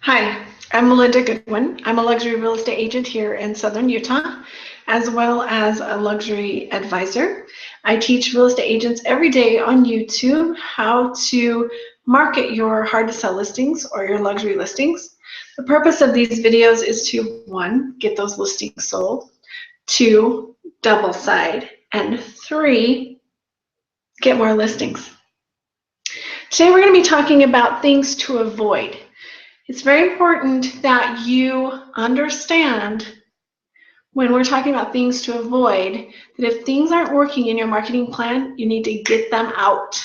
Hi, I'm Melinda Goodwin. I'm a luxury real estate agent here in Southern Utah, as well as a luxury advisor. I teach real estate agents every day on YouTube how to market your hard to sell listings or your luxury listings. The purpose of these videos is to, one, get those listings sold, two, double side, and three, get more listings. Today we're going to be talking about things to avoid. It's very important that you understand when we're talking about things to avoid, that if things aren't working in your marketing plan, you need to get them out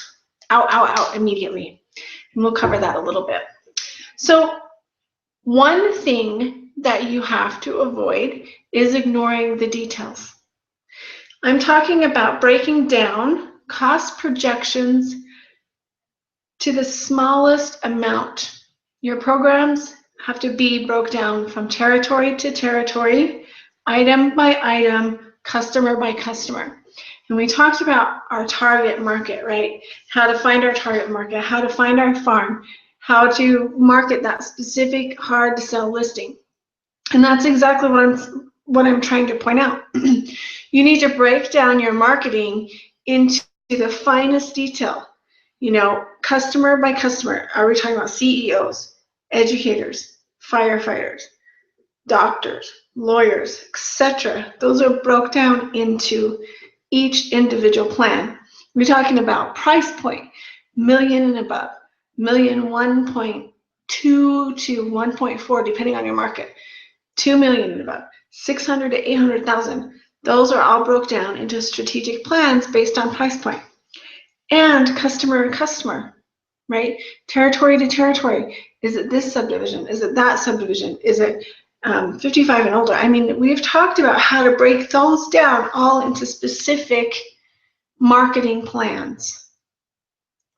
immediately. And we'll cover that a little bit. So one thing that you have to avoid is ignoring the details. I'm talking about breaking down cost projections to the smallest amount. Your programs have to be broke down from territory to territory, item by item, customer by customer. And we talked about our target market, right? How to find our target market, how to find our farm, how to market that specific hard to sell listing. And that's exactly what I'm trying to point out. You need to break down your marketing into the finest detail. You know, customer by customer. Are we talking about CEOs, educators, firefighters, doctors, lawyers, etc.? Those are broke down into each individual plan. We're talking about price point, million and above, million 1.2 to 1.4, depending on your market, 2 million and above, 600 to 800,000. Those are all broke down into strategic plans based on price point. And customer to customer, right? Territory to territory. Is it this subdivision? Is it that subdivision? Is it 55 and older? I mean, we've talked about how to break those down all into specific marketing plans,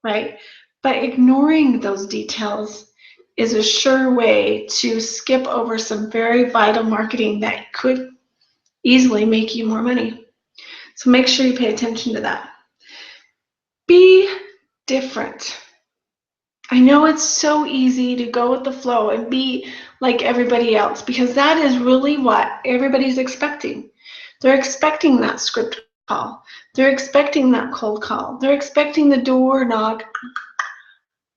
right? But ignoring those details is a sure way to skip over some very vital marketing that could easily make you more money. So make sure you pay attention to that. Be different. I know it's so easy to go with the flow and be like everybody else, because that is really what everybody's expecting. They're expecting that script call. They're expecting that cold call. They're expecting the door knock.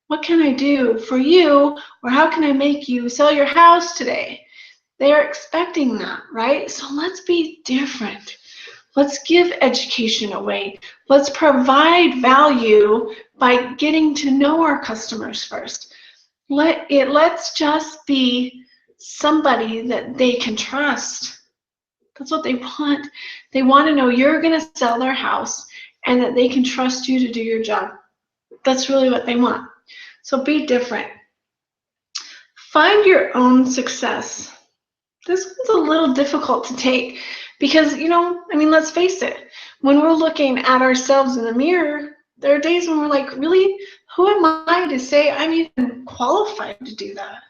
What can I do for you? Or how can I make you sell your house today? They are expecting that, right? So let's be different. Let's give education away. Let's provide value by getting to know our customers first. Let's just be somebody that they can trust. That's what they want. They want to know you're going to sell their house and that they can trust you to do your job. That's really what they want. So be different. Find your own success. This one's a little difficult to take because, let's face it, when we're looking at ourselves in the mirror, there are days when we're like, really, who am I to say I'm even qualified to do that?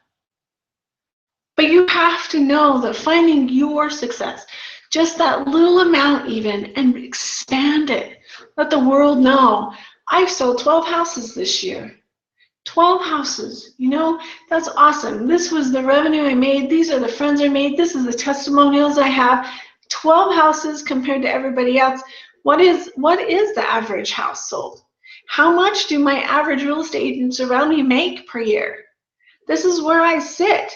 But you have to know that finding your success, just that little amount even, and expand it. Let the world know, I've sold 12 houses this year. 12 houses, that's awesome. This was the revenue I made. These are the friends I made. This is the testimonials I have. 12 houses compared to everybody else. What is the average house sold? How much do my average real estate agents around me make per year? This is where I sit.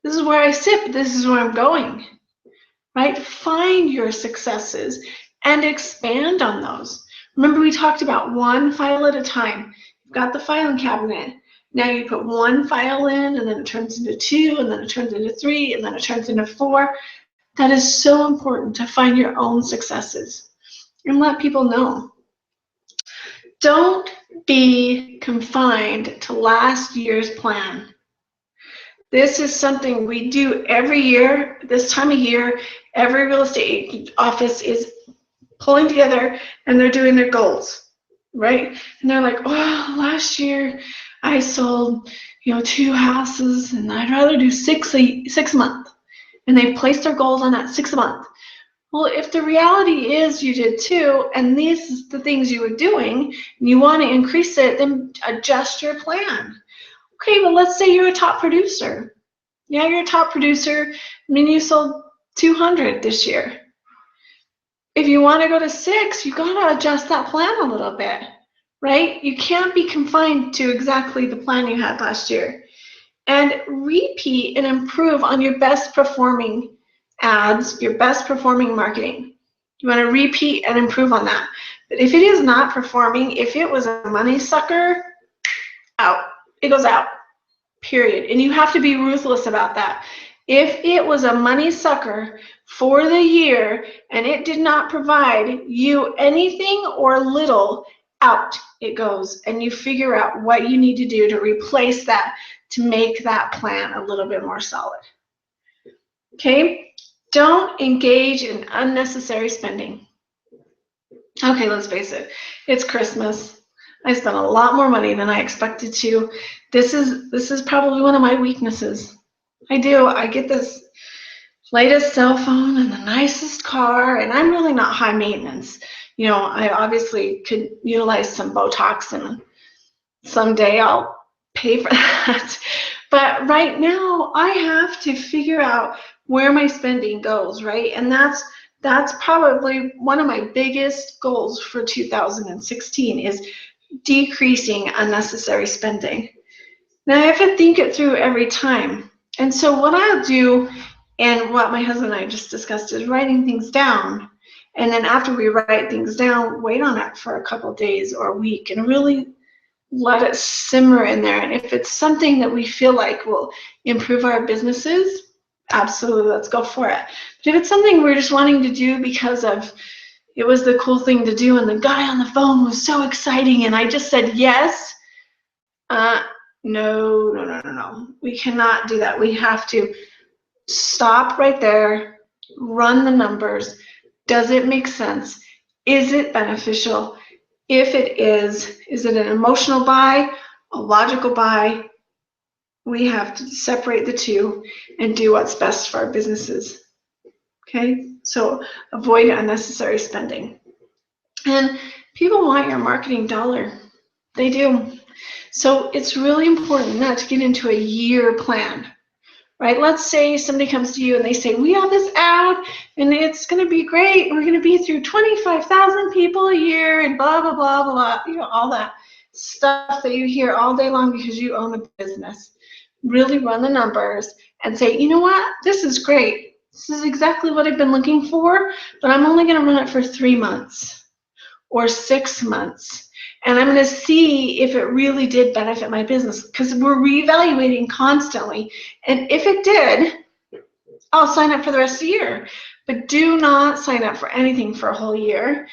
This is where I sit, but this is where I'm going, right? Find your successes and expand on those. Remember, we talked about one file at a time. You've got the filing cabinet. Now you put one file in, and then it turns into 2, and then it turns into 3, and then it turns into 4. That is so important to find your own successes and let people know. Don't be confined to last year's plan. This is something we do every year. This time of year, every real estate office is pulling together and they're doing their goals, right? And they're like, oh, last year I sold, 2 houses, and I'd rather do 6 a month. And they place their goals on that 6 a month. Well, if the reality is you did 2, and these are the things you were doing, and you want to increase it, then adjust your plan. Okay, but let's say you're a top producer. Yeah, you're a top producer. I mean, you sold 200 this year. If you want to go to 6, you got to adjust that plan a little bit, right? You can't be confined to exactly the plan you had last year. And repeat and improve on your best performing ads, your best performing marketing. You want to repeat and improve on that. But if it is not performing, if it was a money sucker, out. It goes out, period. And you have to be ruthless about that. If it was a money sucker for the year and it did not provide you anything or little, out it goes. And you figure out what you need to do to replace that, to make that plan a little bit more solid. Okay? Don't engage in unnecessary spending. Okay, let's face it. It's Christmas. I spent a lot more money than I expected to. This is probably one of my weaknesses. I do. I get this latest cell phone and the nicest car, and I'm really not high maintenance. You know, I obviously could utilize some Botox, and someday I'll pay for that. But right now, I have to figure out where my spending goes, right? And that's probably one of my biggest goals for 2016 is decreasing unnecessary spending. Now I have to think it through every time. And so what I'll do, and what my husband and I just discussed, is writing things down. And then after we write things down, wait on it for a couple of days or a week and really let it simmer in there. And if it's something that we feel like will improve our businesses, absolutely, let's go for it. But if it's something we're just wanting to do because of it was the cool thing to do and the guy on the phone was so exciting and I just said yes, no. We cannot do that. We have to stop right there, run the numbers. Does it make sense? Is it beneficial? If it is it an emotional buy, a logical buy? We have to separate the two and do what's best for our businesses. Okay, so avoid unnecessary spending. And people want your marketing dollar. They do. So it's really important not to get into a year plan, right? Let's say somebody comes to you and they say, we have this ad and it's going to be great. We're going to be through 25,000 people a year and blah, blah, blah, blah, you know, all that stuff that you hear all day long because you own a business. Really run the numbers and say, you know what? This is great. This is exactly what I've been looking for, but I'm only going to run it for 3 months or 6 months. And I'm going to see if it really did benefit my business because we're reevaluating constantly. And if it did, I'll sign up for the rest of the year. But do not sign up for anything for a whole year,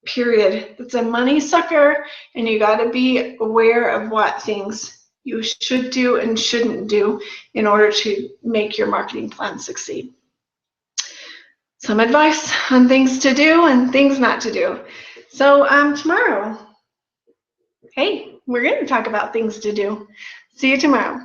period. It's a money sucker, and you got to be aware of what things you should do and shouldn't do in order to make your marketing plan succeed. Some advice on things to do and things not to do. So tomorrow, hey, we're going to talk about things to do. See you tomorrow.